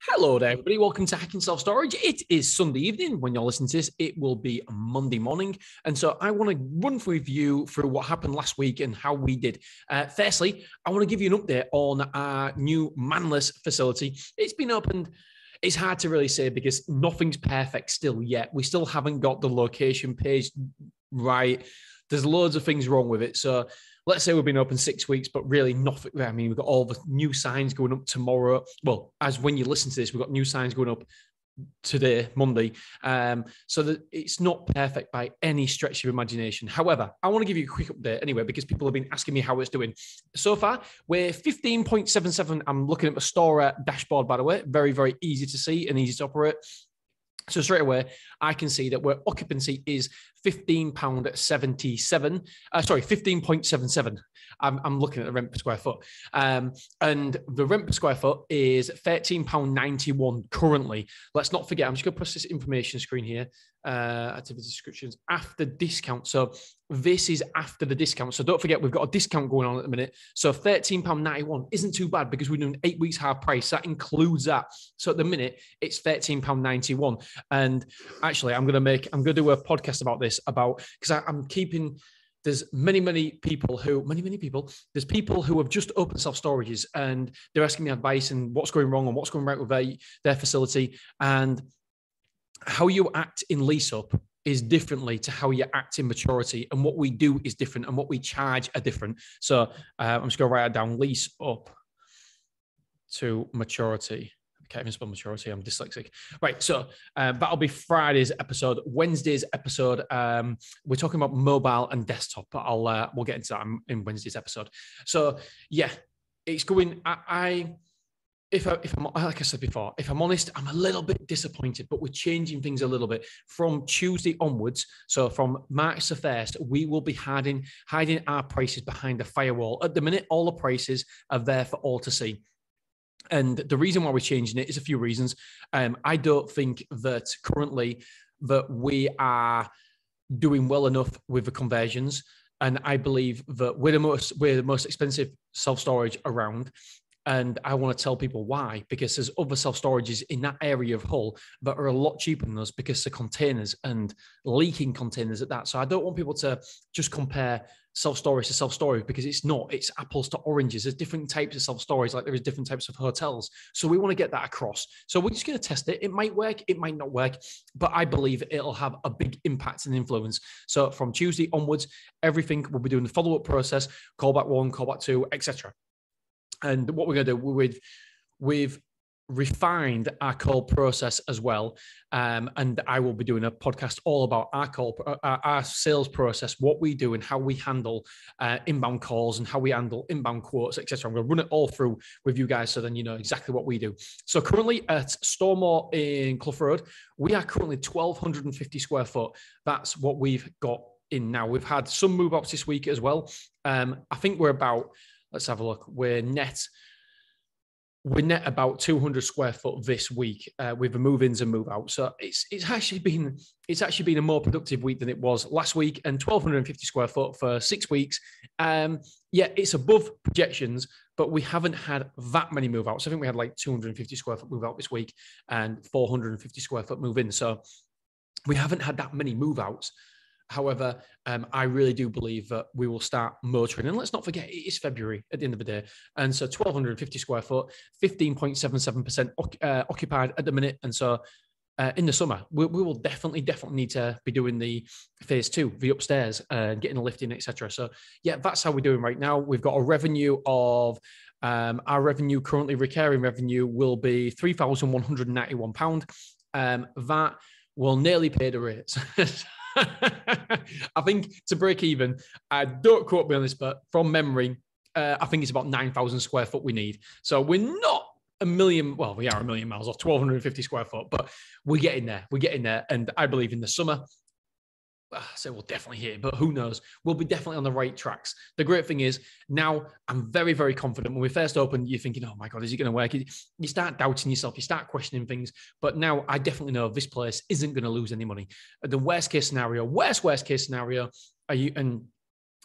Hello there, everybody. Welcome to Hacking Self Storage. It is Sunday evening. When you're listening to this, it will be Monday morning. And so I want to run with you through what happened last week and how we did. Firstly, I want to give you an update on our new manless facility. It's been opened. It's hard to really say because nothing's perfect still yet. We still haven't got the location page right. There's loads of things wrong with it. So let's say we've been open 6 weeks, but really nothing. I mean, we've got all the new signs going up tomorrow. Well, as when you listen to this, we've got new signs going up today, Monday. So that it's not perfect by any stretch of imagination. However, I want to give you a quick update anyway, because people have been asking me how it's doing. So far, we're 15.77. I'm looking at the store dashboard, by the way. Very, very easy to see and easy to operate. So straight away, I can see that our occupancy is £15.77. Sorry, 15.77. I'm looking at the rent per square foot. And the rent per square foot is £13.91 currently. Let's not forget, I'm just going to press this information screen here. Activity descriptions after discount. So this is after the discount. So don't forget, we've got a discount going on at the minute. So £13.91 isn't too bad because we're doing 8 weeks half price. That includes that. So at the minute, it's £13.91. And actually, I'm going to do a podcast about this, because I'm keeping. There's many people who have just opened self-storages and they're asking me advice and what's going wrong and what's going right with their facility. And how you act in lease up is differently to how you act in maturity. And what we do is different and what we charge are different. So I'm just going to write it down: lease up to maturity. I can't even spell maturity. I'm dyslexic. Right. So that'll be Friday's episode. Wednesday's episode, we're talking about mobile and desktop, but we'll get into that in Wednesday's episode. So yeah, it's going. If I'm like I said before, if I'm honest, I'm a little bit disappointed, but we're changing things a little bit from Tuesday onwards. So from March the 1st, we will be hiding our prices behind a firewall. At the minute, all the prices are there for all to see. And the reason why we're changing it is a few reasons. I don't think that currently that we are doing well enough with the conversions. And I believe that we're the most expensive self-storage around. And I want to tell people why, because there's other self-storages in that area of Hull that are a lot cheaper than us because the containers and leaking containers at that. So I don't want people to just compare self-storage to self-storage, because it's not. It's apples to oranges. There's different types of self-storage, like there is different types of hotels. So we want to get that across. So we're just going to test it. It might work. It might not work. But I believe it'll have a big impact and influence. So from Tuesday onwards, everything we'll be doing the follow-up process, callback 1, callback 2, etc. And what we're going to do, we've refined our call process as well. And I will be doing a podcast all about our sales process, what we do and how we handle inbound calls and how we handle inbound quotes, etc. I'm going to run it all through with you guys so then you know exactly what we do. So currently at Stormore in Clough Road, we are currently 1,250 square foot. That's what we've got in now. We've had some move outs this week as well. I think we're about... Let's have a look. We're net about 200 square foot this week with the move-ins and move-outs. So it's actually been a more productive week than it was last week, and 1,250 square foot for 6 weeks. Yeah, it's above projections, but we haven't had that many move-outs. I think we had like 250 square foot move-out this week and 450 square foot move-in. So we haven't had that many move-outs. However, I really do believe that we will start motoring. And let's not forget, it is February at the end of the day. And so 1,250 square foot, 15.77% occupied at the minute. And so in the summer, we will definitely need to be doing the phase 2, the upstairs, and getting a lift in, etc. So yeah, that's how we're doing right now. We've got a revenue of... our revenue, currently recurring revenue, will be £3,191. That will nearly pay the rates. I think to break even, don't quote me on this, but from memory, I think it's about 9,000 square foot we need. So we're not a million, well, we are a million miles off 1,250 square foot, but we're getting there. We're getting there. And I believe in the summer, so we'll definitely hit it, but who knows? We'll be definitely on the right tracks. The great thing is now I'm very, very confident. When we first opened, you're thinking, oh my God, is it going to work? You start doubting yourself, you start questioning things. But now I definitely know this place isn't going to lose any money. The worst case scenario, are you, and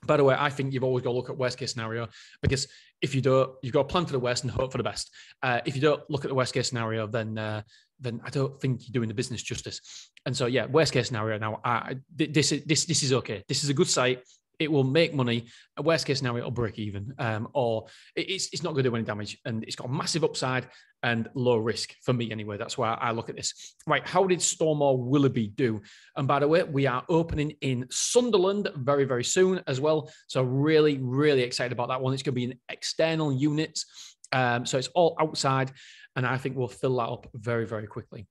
By the way, I think you've always got to look at worst case scenario, because if you don't, you've got to plan for the worst and hope for the best. If you don't look at the worst case scenario, then I don't think you're doing the business justice. And so, yeah, worst case scenario. Now, this is okay. This is a good site. It will make money. A worst case scenario, it'll break even, or it's not going to do any damage. And it's got a massive upside and low risk for me anyway. That's why I look at this. Right, how did Stormore Willoughby do? And by the way, we are opening in Sunderland very, very soon as well. So really, really excited about that one. It's going to be an external unit. So it's all outside, and I think we'll fill that up very, very quickly.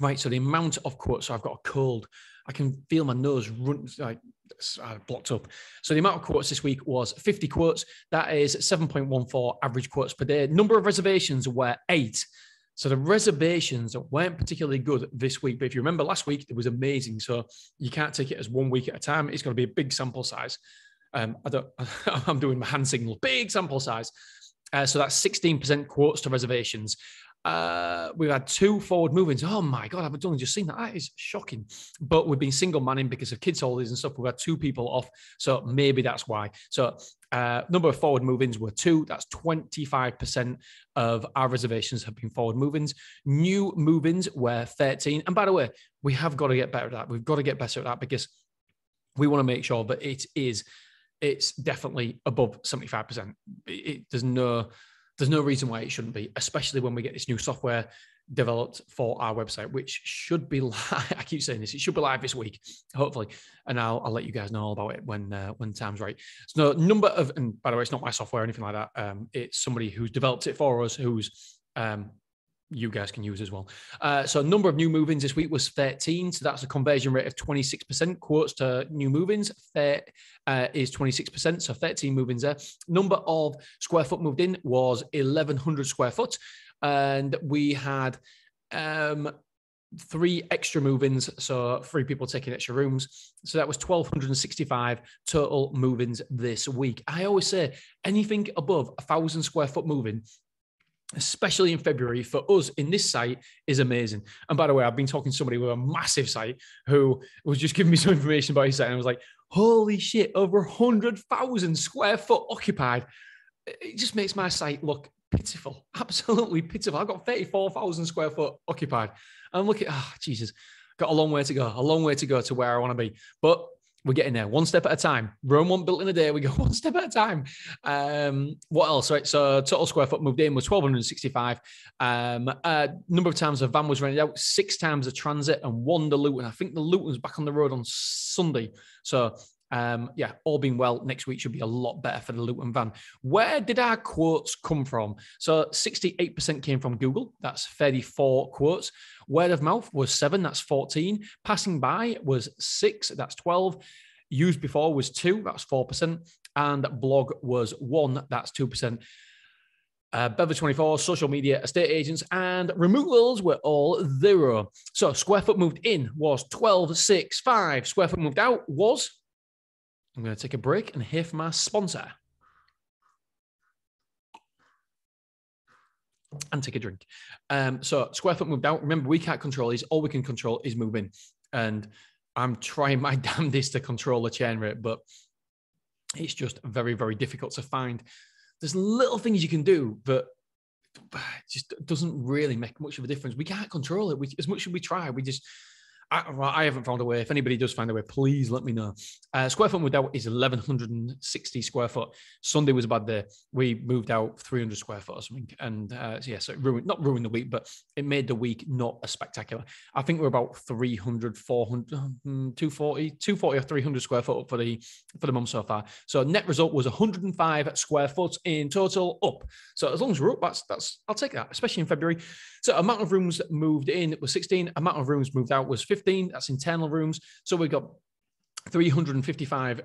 Right, so the amount of quotes, so I've got a cold. I can feel my nose run, like blocked up. So the amount of quotes this week was 50 quotes. That is 7.14 average quotes per day. Number of reservations were 8. So the reservations weren't particularly good this week. But if you remember last week, it was amazing. So you can't take it as 1 week at a time. It's going to be a big sample size. I'm doing my hand signal, big sample size. So that's 16% quotes to reservations. We've had 2 forward movings. Oh my God, I've only just seen that. That is shocking. But we've been single manning because of kids' holidays and stuff. We've had 2 people off. So maybe that's why. So number of forward move-ins were 2. That's 25% of our reservations have been forward move-ins. New move-ins were 13. And by the way, we have got to get better at that. We've got to get better at that, because we want to make sure that it's definitely above 75%. There's no reason why it shouldn't be, especially when we get this new software developed for our website, which should be live. I keep saying this, it should be live this week, hopefully. And I'll let you guys know all about it when time's right. So number of, and by the way, it's not my software or anything like that. It's somebody who's developed it for us, who's you guys can use as well. So number of new move-ins this week was 13. So that's a conversion rate of 26%. Quotes to new move-ins is 26%. So 13 move-ins there. Number of square foot moved in was 1,100 square foot. And we had 3 extra move-ins. So 3 people taking extra rooms. So that was 1,265 total move-ins this week. I always say anything above 1,000 square foot move-in, especially in February, for us in this site, is amazing. And by the way, I've been talking to somebody with a massive site who was just giving me some information about his site, and I was like, holy shit, over 100,000 square foot occupied. It just makes my site look pitiful, absolutely pitiful. I've got 34,000 square foot occupied. And I'm looking, Jesus, got a long way to go to where I want to be. But we're getting there one step at a time. Rome wasn't built in a day. We go one step at a time. What else? Right. So total square foot moved in was 1,265. Number of times the van was rented out, 6 times the transit and 1 the Luton. I think the Luton's back on the road on Sunday. So yeah, all being well, next week should be a lot better for the Luton van. Where did our quotes come from? So 68% came from Google. That's 34 quotes. Word of mouth was 7. That's 14. Passing by was 6. That's 12. Used before was 2. That's 4%. And blog was 1. That's 2%. Bever 24, social media, estate agents, and removals were all 0. So square foot moved in was 12,650. Square foot moved out was... I'm going to take a break and hear from our sponsor. And take a drink. So square foot moved out. Remember, we can't control these. All we can control is move in. And I'm trying my damnedest to control the churn rate, but it's just very, very difficult to find. There's little things you can do, but it just doesn't really make much of a difference. We can't control it. As much as we try, I haven't found a way. If anybody does find a way, please let me know. Square foot moved out is 1,160 square foot. Sunday was a bad day. We moved out 300 square foot or something. And so it not ruined the week, but it made the week not as spectacular. I think we're about 300, 400, 240 or 300 square foot up for the month so far. So net result was 105 square foot in total up. So as long as we're up, that's I'll take that, especially in February. So amount of rooms moved in was 16. Amount of rooms moved out was 15. That's internal rooms. So we've got 355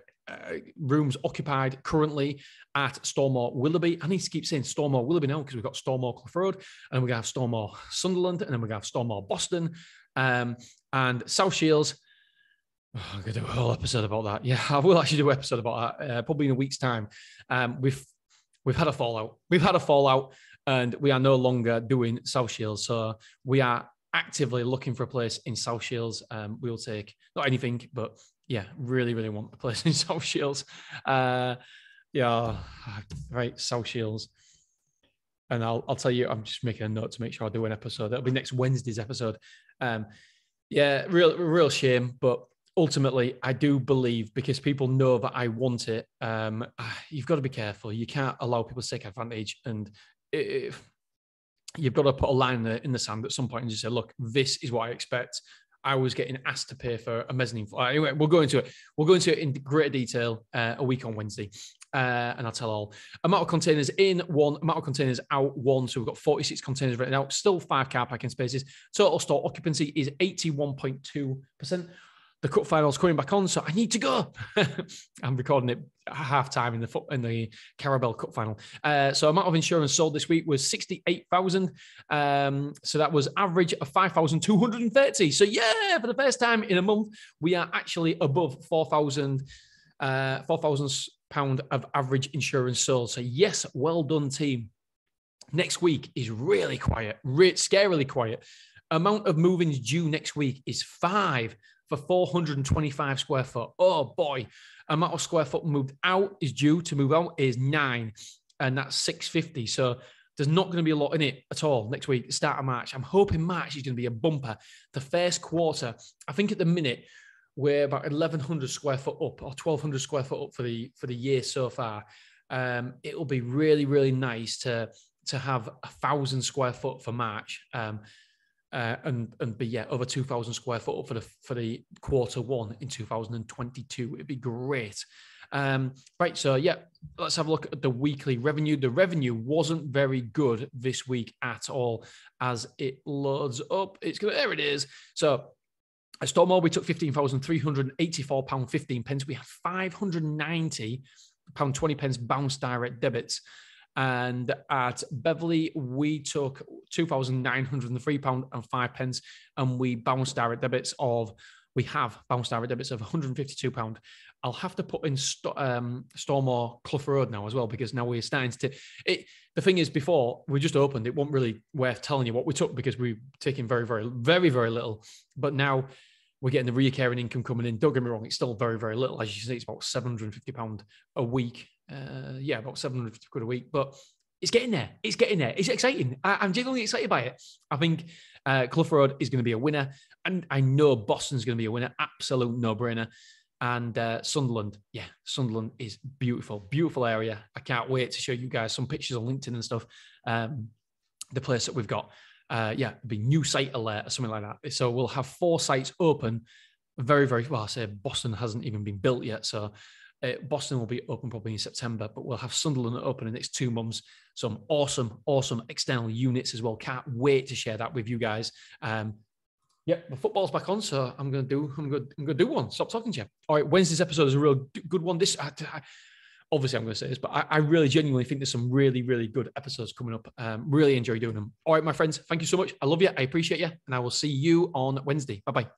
rooms occupied currently at Stormore Willoughby. I need to keep saying Stormore Willoughby now because we've got Stormore Cliff Road, and we're going to have Stormore Sunderland, and then we're going to have Stormore Boston, and South Shields. Oh, I'm going to do a whole episode about that. Yeah, I will actually do an episode about that probably in a week's time. We've had a fallout. We've had a fallout, and we are no longer doing South Shields. So we are actively looking for a place in South Shields. We'll take not anything, but Yeah, really, really want to play in South Shields. Yeah, right, South Shields. And I'll tell you, I'm just making a note to make sure I do an episode. That'll be next Wednesday's episode. Yeah, real shame, but ultimately, I do believe, because people know that I want it. You've got to be careful. You can't allow people to take advantage, and you've got to put a line in the sand at some point and just say, "Look, this is what I expect." I was getting asked to pay for a mezzanine. Anyway, we'll go into it. We'll go into it in greater detail a week on Wednesday. And I'll tell all. Amount of containers in, 1. Amount of containers out, 1. So we've got 46 containers written out. Still 5 car parking spaces. Total store occupancy is 81.2%. The cup final's coming back on, so I need to go. I'm recording it at half time in the Carabao Cup final. So amount of insurance sold this week was 68,000. So that was average of 5,230. So yeah, for the first time in a month, we are actually above 4,000 £4,000 of average insurance sold. So yes, well done, team. Next week is really quiet, scarily quiet. Amount of move-ins due next week is 5 for 425 square foot. Oh boy. Amount of square foot moved out is due to move out is 9, and that's 650. So there's not going to be a lot in it at all next week, start of March. I'm hoping March is going to be a bumper. The first quarter, I think at the minute, we're about 1,100 square foot up, or 1,200 square foot up for the year so far. It will be really, really nice to have 1,000 square foot for March. And be over 2,000 square foot for the quarter 1 in 2022. It'd be great. Right, so yeah, let's have a look at the weekly revenue. The revenue wasn't very good this week at all. As it loads up, there it is. So at Stormore, we took £15,384.15. We had £590.20 bounce direct debits. And at Beverley, we took £2,903.05, and we have bounced direct debits of £152. I'll have to put in Stormore Clough Road now as well, because now we're starting to the thing is, before we just opened, it wasn't really worth telling you what we took because we were taking very, very, very, very little. But now we're getting the recurring income coming in. Don't get me wrong, it's still very, very little. As you see, it's about £750 a week. About 750 quid a week, but it's getting there. It's getting there. It's exciting. I'm genuinely excited by it. I think Clough Road is going to be a winner, and I know Boston's going to be a winner. Absolute no-brainer. And Sunderland, Sunderland is beautiful, beautiful area. I can't wait to show you guys some pictures on LinkedIn and stuff. The place that we've got, it'll be new site alert or something like that. So we'll have 4 sites open. Very, very well. I say Boston hasn't even been built yet, so. Boston will be open probably in September, but we'll have Sunderland open in the next 2 months. Some awesome external units as well. Can't wait to share that with you guys. The football's back on, so I'm gonna do one. Stop talking to you. All right, Wednesday's episode is a real good one. Obviously, I'm going to say this, but I really genuinely think there's some really, really good episodes coming up. Really enjoy doing them. All right, my friends, thank you so much. I love you. I appreciate you, and I will see you on Wednesday. Bye bye.